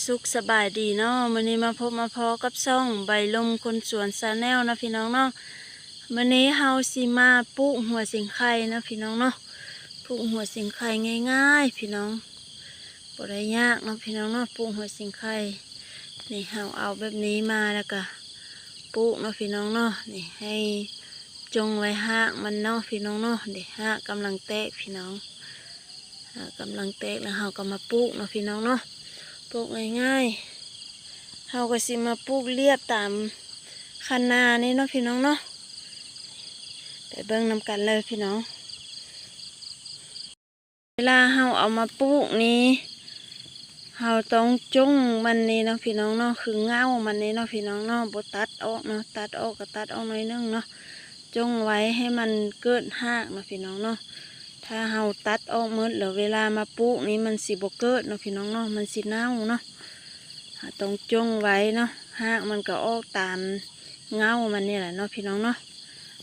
สุขสบายดีเนาะมื้อนี้มาพบมาพอกับซ่องใบลมคนสวนซาแนลนะพี่น้องเนาะมื้อนี้เฮาสิมาปลูกหัวสิงไข่นะพี่น้องเนาะปลูกหัวสิงไข่ง่ายๆพี่น้องบ่ได้ยากเนาะพี่น้องเนาะปลูกหัวสิงไข่นี่เฮาเอาแบบนี้มาแล้วก็ปลูกเนาะพี่น้องเนาะนี่ให้จงไว้หากมันเนาะพี่น้องเนาะเดี๋ยวหากกำลังแตกพี่น้องกำลังแตกแล้วเฮาก็มาปลูกเนาะพี่น้องเนาะปลูกง่ายๆเฮาก็สิมาปลูกเรียบตามคันนานี่เนาะพี่น้องเนาะไปเบิ่งนำกันเลยพี่น้องเวลาเฮาเอามาปลูกนี้เฮาต้องจ้งมันนี่เนาะพี่น้องเนาะคือเงามันนี่เนาะพี่น้องเนาะบ่ตัดออกเนาะตัดออกก็ตัดออกหน่อยนึงเนาะจ้งไว้ให้มันเกิดหากเนาะพี่น้องเนาะถ้าเฮาตัดออกหมดแล้วเวลามาปลูกนี้มันสิบ่เกิดเนาะพี่น้องเนาะมันสิเน่าเนาะต้องจ้งไว้เนาะหากมันก็ออกตามเงามันนี่แหละเนาะพี่น้องเนาะ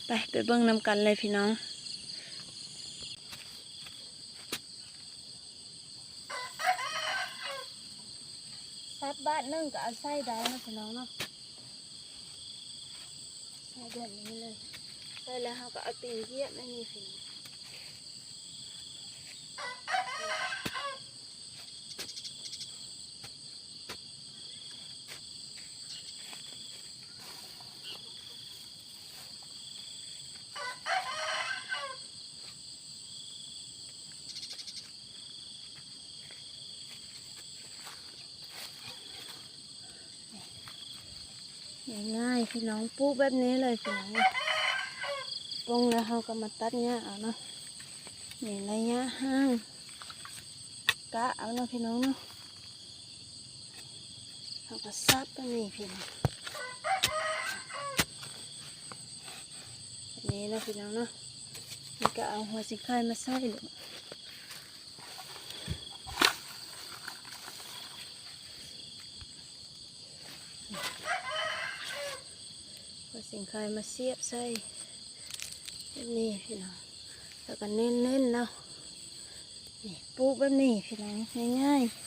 ไปเบิ่งนำกันเลยพี่น้องซัดบ้านนึ่งก็เอาไส้ได้เนาะพี่น้องเนาะไส้เดือนนี้เลยไส้แล้วเราก็เอาตีนเยียบไม่มีพี่น้องง่ายๆพี่น้องปลูกแบบนี้เลยพี่น้องปรุงแล้วเราก็มาตัดเนี้ยเอาเนาะนี่ระยะห่างกะเอาเนาะพี่น้องเนาะเราก็ซับกันนี่พี่น้องนี่นะพี่น้องเนาะนี่ก็เอาหัวสิงไข่มาใส่เลยหัวสิงไข่มาเสียบใส่แบบนี้พี่น้องแล้วก็เน้นๆเนาะนี่ปลูกแบบนี้พี่น้องง่ายๆ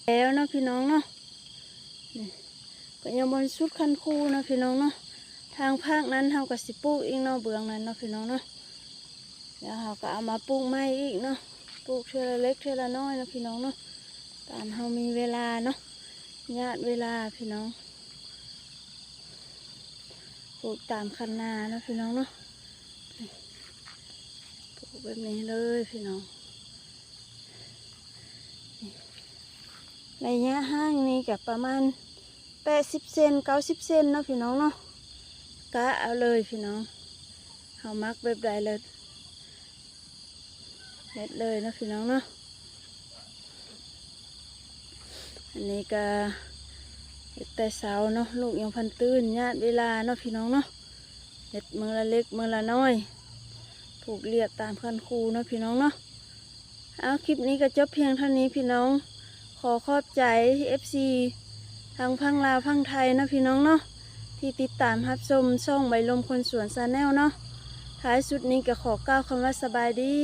แล้วเนาะพี่น้องเนาะนี่ก็ยังบนสุดคันคูเนาะพี่น้องเนาะทางภาคนั้นเฮาก็สิปลูกอีกเนาะเบื้องนั้นเนาะพี่น้องเนาะแล้วเฮาก็เอามาปลูกใหม่อีกเนาะปลูกเทื่อละเล็กเทื่อละน้อยเนาะพี่น้องเนาะตามเฮามีเวลาเนาะญาติเวลาพี่น้องปลูกตามคันนาเนาะพี่น้องเนาะปลูกแบบนี้เลยพี่น้องระยะห่างนี้กับประมาณ80 เซน90 เซนเนาะพี่น้องเนาะกะเอาเลยพี่น้องเฮามักแบบใดเลยเด็ดเลยเนาะพี่น้องเนาะอันนี้ก็เห็ดแต่เสาเนาะลูกยังพันตื้นญาติเวลาเนาะพี่น้องเนาะเห็ดมือละเล็กมือละน้อยผูกเรียบตามคันคูเนาะพี่น้องเนาะเอาคลิปนี้ก็จบเพียงเท่านี้พี่น้องขอขอบใจ FC ทางพังลาวพังไทยนะพี่น้องเนาะที่ติดตามรับชมช่องใบลมคนสวนชาแนลเนาะท้ายสุดนี้ก็ขอกล่าวคำว่าสบายดี